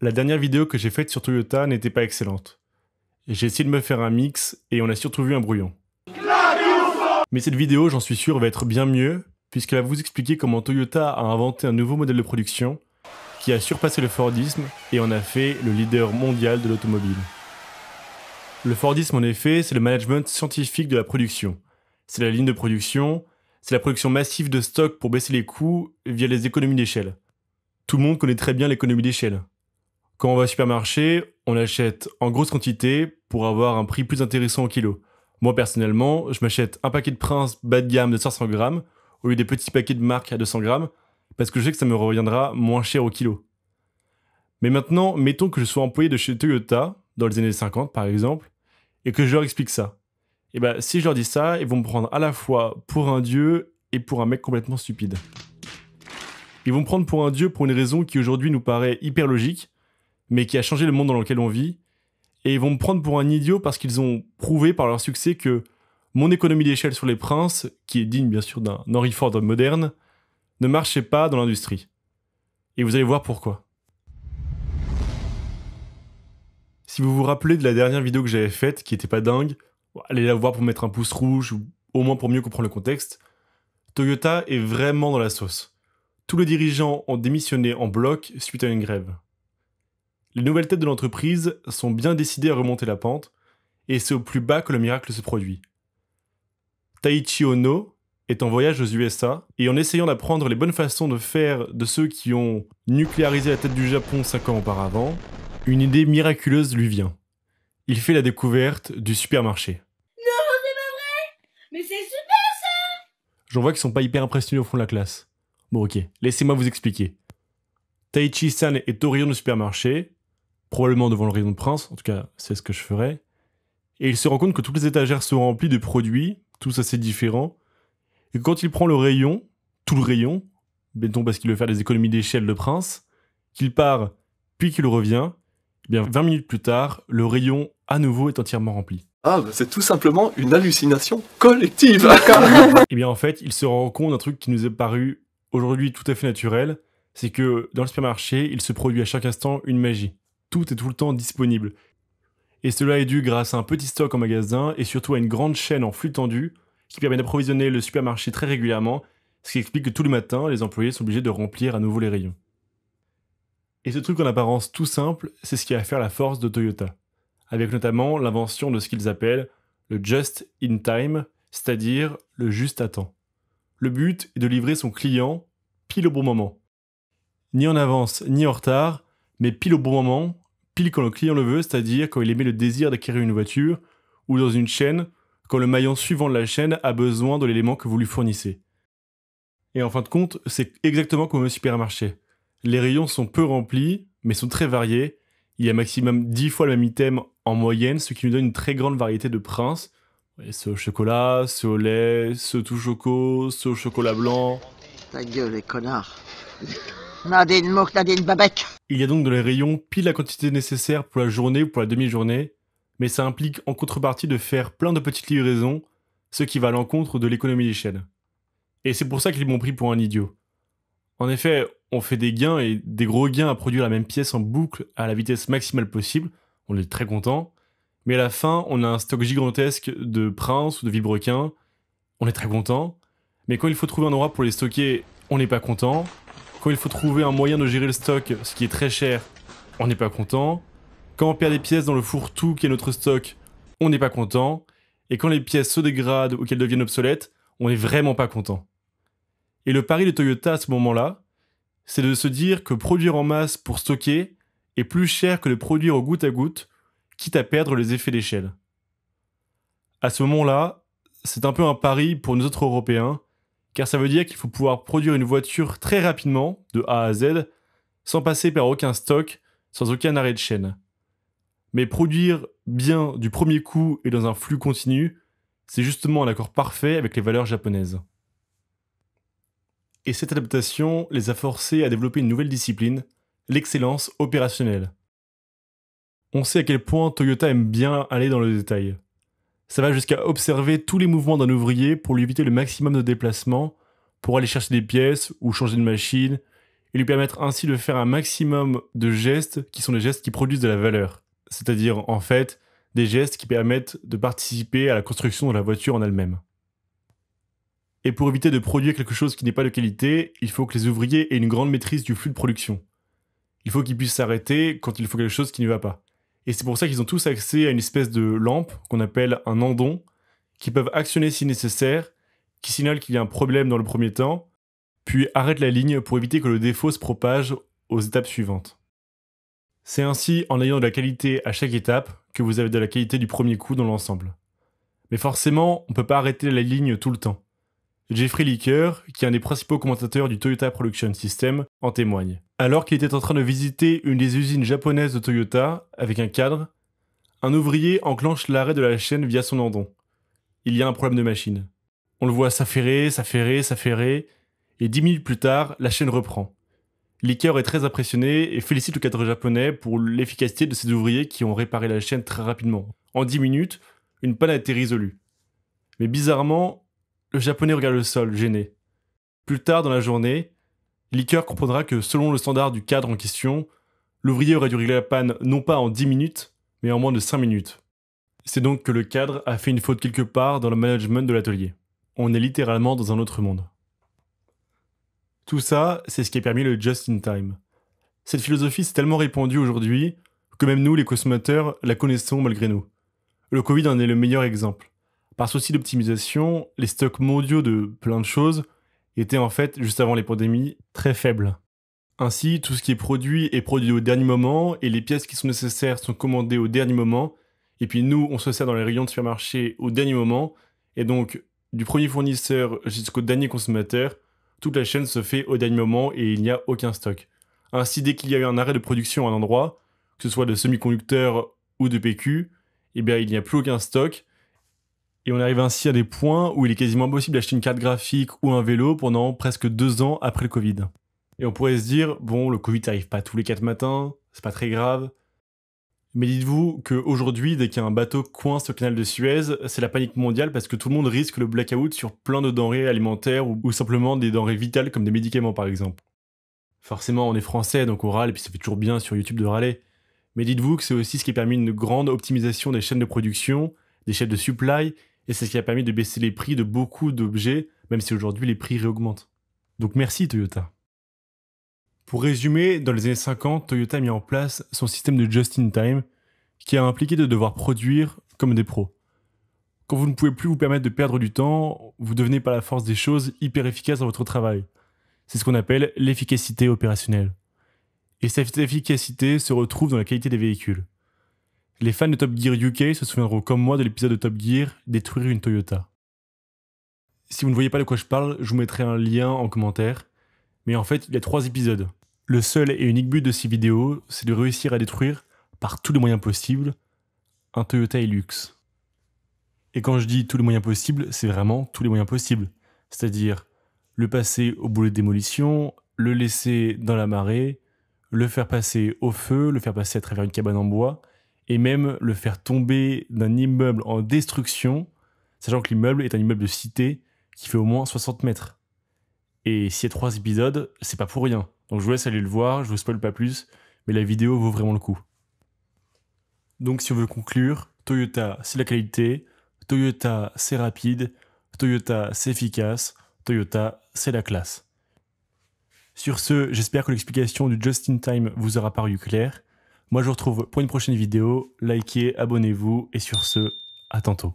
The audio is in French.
La dernière vidéo que j'ai faite sur Toyota n'était pas excellente. J'ai essayé de me faire un mix et on a surtout vu un brouillon. Mais cette vidéo, j'en suis sûr, va être bien mieux, puisqu'elle va vous expliquer comment Toyota a inventé un nouveau modèle de production qui a surpassé le Fordisme et en a fait le leader mondial de l'automobile. Le Fordisme, en effet, c'est le management scientifique de la production. C'est la ligne de production, c'est la production massive de stock pour baisser les coûts via les économies d'échelle. Tout le monde connaît très bien l'économie d'échelle. Quand on va au supermarché, on achète en grosse quantité pour avoir un prix plus intéressant au kilo. Moi personnellement, je m'achète un paquet de Prince bas de gamme de 500 grammes au lieu des petits paquets de marque à 200 grammes parce que je sais que ça me reviendra moins cher au kilo. Mais maintenant, mettons que je sois employé de chez Toyota, dans les années 50 par exemple, et que je leur explique ça. Et bah si je leur dis ça, ils vont me prendre à la fois pour un dieu et pour un mec complètement stupide. Ils vont me prendre pour un dieu pour une raison qui aujourd'hui nous paraît hyper logique, mais qui a changé le monde dans lequel on vit, et ils vont me prendre pour un idiot parce qu'ils ont prouvé par leur succès que mon économie d'échelle sur les princes, qui est digne bien sûr d'un Henry Ford moderne, ne marchait pas dans l'industrie. Et vous allez voir pourquoi. Si vous vous rappelez de la dernière vidéo que j'avais faite, qui était pas dingue, allez la voir pour mettre un pouce rouge, ou au moins pour mieux comprendre le contexte, Toyota est vraiment dans la sauce. Tous les dirigeants ont démissionné en bloc suite à une grève. Les nouvelles têtes de l'entreprise sont bien décidées à remonter la pente, et c'est au plus bas que le miracle se produit. Taiichi Ohno est en voyage aux USA, et en essayant d'apprendre les bonnes façons de faire de ceux qui ont nucléarisé la tête du Japon 5 ans auparavant, une idée miraculeuse lui vient. Il fait la découverte du supermarché. Non, c'est pas vrai! Mais c'est super ça! J'en vois qu'ils sont pas hyper impressionnés au fond de la classe. Bon ok, laissez-moi vous expliquer. Taiichi-san est au rayon du supermarché, probablement devant le rayon de Prince, en tout cas c'est ce que je ferais, et il se rend compte que toutes les étagères sont remplies de produits, tous assez différents, et que quand il prend le rayon, tout le rayon, mettons parce qu'il veut faire des économies d'échelle de Prince, qu'il part, puis qu'il revient, eh bien 20 minutes plus tard, le rayon à nouveau est entièrement rempli. Ah, bah c'est tout simplement une hallucination collective. Et bien en fait, il se rend compte d'un truc qui nous est paru aujourd'hui tout à fait naturel, c'est que dans le supermarché, il se produit à chaque instant une magie. Tout est tout le temps disponible. Et cela est dû grâce à un petit stock en magasin et surtout à une grande chaîne en flux tendu qui permet d'approvisionner le supermarché très régulièrement, ce qui explique que tous les matins, les employés sont obligés de remplir à nouveau les rayons. Et ce truc en apparence tout simple, c'est ce qui va faire la force de Toyota, avec notamment l'invention de ce qu'ils appellent le just in time, c'est-à-dire le juste à temps. Le but est de livrer son client pile au bon moment. Ni en avance, ni en retard, mais pile au bon moment, pile quand le client le veut, c'est-à-dire quand il émet le désir d'acquérir une voiture, ou dans une chaîne, quand le maillon suivant de la chaîne a besoin de l'élément que vous lui fournissez. Et en fin de compte, c'est exactement comme au supermarché. Les rayons sont peu remplis, mais sont très variés. Il y a maximum 10 fois le même item en moyenne, ce qui nous donne une très grande variété de Prince. Ceux au chocolat, ceux au lait, ceux tout choco, ceux au chocolat blanc. Ta gueule, les connards. Nadine Mouk, Nadine Babek. Il y a donc dans les rayons pile la quantité nécessaire pour la journée ou pour la demi-journée, mais ça implique en contrepartie de faire plein de petites livraisons, ce qui va à l'encontre de l'économie d'échelle. Et c'est pour ça qu'ils m'ont pris pour un idiot. En effet, on fait des gains et des gros gains à produire la même pièce en boucle à la vitesse maximale possible, on est très content, mais à la fin, on a un stock gigantesque de Prince ou de Vilebrequin, on est très content, mais quand il faut trouver un endroit pour les stocker, on n'est pas content. Quand il faut trouver un moyen de gérer le stock, ce qui est très cher, on n'est pas content. Quand on perd des pièces dans le fourre-tout qui est notre stock, on n'est pas content. Et quand les pièces se dégradent ou qu'elles deviennent obsolètes, on n'est vraiment pas content. Et le pari de Toyota à ce moment-là, c'est de se dire que produire en masse pour stocker est plus cher que de produire au goutte à goutte, quitte à perdre les effets d'échelle. À ce moment-là, c'est un peu un pari pour nous autres Européens, car ça veut dire qu'il faut pouvoir produire une voiture très rapidement, de A à Z, sans passer par aucun stock, sans aucun arrêt de chaîne. Mais produire bien du premier coup et dans un flux continu, c'est justement un accord parfait avec les valeurs japonaises. Et cette adaptation les a forcés à développer une nouvelle discipline, l'excellence opérationnelle. On sait à quel point Toyota aime bien aller dans le détail. Ça va jusqu'à observer tous les mouvements d'un ouvrier pour lui éviter le maximum de déplacements, pour aller chercher des pièces ou changer de machine, et lui permettre ainsi de faire un maximum de gestes qui sont des gestes qui produisent de la valeur. C'est-à-dire, en fait, des gestes qui permettent de participer à la construction de la voiture en elle-même. Et pour éviter de produire quelque chose qui n'est pas de qualité, il faut que les ouvriers aient une grande maîtrise du flux de production. Il faut qu'ils puissent s'arrêter quand il faut quelque chose qui ne va pas. Et c'est pour ça qu'ils ont tous accès à une espèce de lampe qu'on appelle un andon, qu'ils peuvent actionner si nécessaire, qui signale qu'il y a un problème dans le premier temps, puis arrête la ligne pour éviter que le défaut se propage aux étapes suivantes. C'est ainsi en ayant de la qualité à chaque étape que vous avez de la qualité du premier coup dans l'ensemble. Mais forcément, on ne peut pas arrêter la ligne tout le temps. Jeffrey Licker, qui est un des principaux commentateurs du Toyota Production System, en témoigne. Alors qu'il était en train de visiter une des usines japonaises de Toyota avec un cadre, un ouvrier enclenche l'arrêt de la chaîne via son andon. Il y a un problème de machine. On le voit s'affairer, et 10 minutes plus tard, la chaîne reprend. Licker est très impressionné et félicite le cadre japonais pour l'efficacité de ses ouvriers qui ont réparé la chaîne très rapidement. En 10 minutes, une panne a été résolue. Mais bizarrement, le japonais regarde le sol, gêné. Plus tard dans la journée, Licker comprendra que selon le standard du cadre en question, l'ouvrier aurait dû régler la panne non pas en 10 minutes, mais en moins de 5 minutes. C'est donc que le cadre a fait une faute quelque part dans le management de l'atelier. On est littéralement dans un autre monde. Tout ça, c'est ce qui a permis le just in time. Cette philosophie s'est tellement répandue aujourd'hui que même nous, les consommateurs, la connaissons malgré nous. Le Covid en est le meilleur exemple. Par souci d'optimisation, les stocks mondiaux de plein de choses étaient en fait, juste avant les pandémies, très faibles. Ainsi, tout ce qui est produit au dernier moment et les pièces qui sont nécessaires sont commandées au dernier moment. Et puis nous, on se sert dans les rayons de supermarché au dernier moment. Et donc, du premier fournisseur jusqu'au dernier consommateur, toute la chaîne se fait au dernier moment et il n'y a aucun stock. Ainsi, dès qu'il y a eu un arrêt de production à un endroit, que ce soit de semi-conducteurs ou de PQ, eh bien, il n'y a plus aucun stock. Et on arrive ainsi à des points où il est quasiment impossible d'acheter une carte graphique ou un vélo pendant presque 2 ans après le Covid. Et on pourrait se dire, bon, le Covid n'arrive pas tous les 4 matins, c'est pas très grave. Mais dites-vous qu'aujourd'hui, dès qu'un bateau coince au canal de Suez, c'est la panique mondiale parce que tout le monde risque le blackout sur plein de denrées alimentaires ou simplement des denrées vitales comme des médicaments par exemple. Forcément, on est français donc on râle et puis ça fait toujours bien sur YouTube de râler. Mais dites-vous que c'est aussi ce qui a permis une grande optimisation des chaînes de production, des chaînes de supply, et c'est ce qui a permis de baisser les prix de beaucoup d'objets, même si aujourd'hui les prix réaugmentent. Donc merci Toyota. Pour résumer, dans les années 50, Toyota a mis en place son système de just-in-time qui a impliqué de devoir produire comme des pros. Quand vous ne pouvez plus vous permettre de perdre du temps, vous devenez par la force des choses hyper efficace dans votre travail. C'est ce qu'on appelle l'efficacité opérationnelle. Et cette efficacité se retrouve dans la qualité des véhicules. Les fans de Top Gear UK se souviendront comme moi de l'épisode de Top Gear « Détruire une Toyota ». Si vous ne voyez pas de quoi je parle, je vous mettrai un lien en commentaire. Mais en fait, il y a 3 épisodes. Le seul et unique but de ces vidéos, c'est de réussir à détruire, par tous les moyens possibles, un Toyota Hilux. Et quand je dis tous les moyens possibles, c'est vraiment tous les moyens possibles. C'est-à-dire le passer au boulet de démolition, le laisser dans la marée, le faire passer au feu, le faire passer à travers une cabane en bois, et même le faire tomber d'un immeuble en destruction, sachant que l'immeuble est un immeuble de cité qui fait au moins 60 mètres. Et s'il y a 3 épisodes, c'est pas pour rien. Donc je vous laisse aller le voir, je vous spoil pas plus, mais la vidéo vaut vraiment le coup. Donc si on veut conclure, Toyota c'est la qualité, Toyota c'est rapide, Toyota c'est efficace, Toyota c'est la classe. Sur ce, j'espère que l'explication du Just in Time vous aura paru claire. Moi je vous retrouve pour une prochaine vidéo, likez, abonnez-vous et sur ce, à tantôt.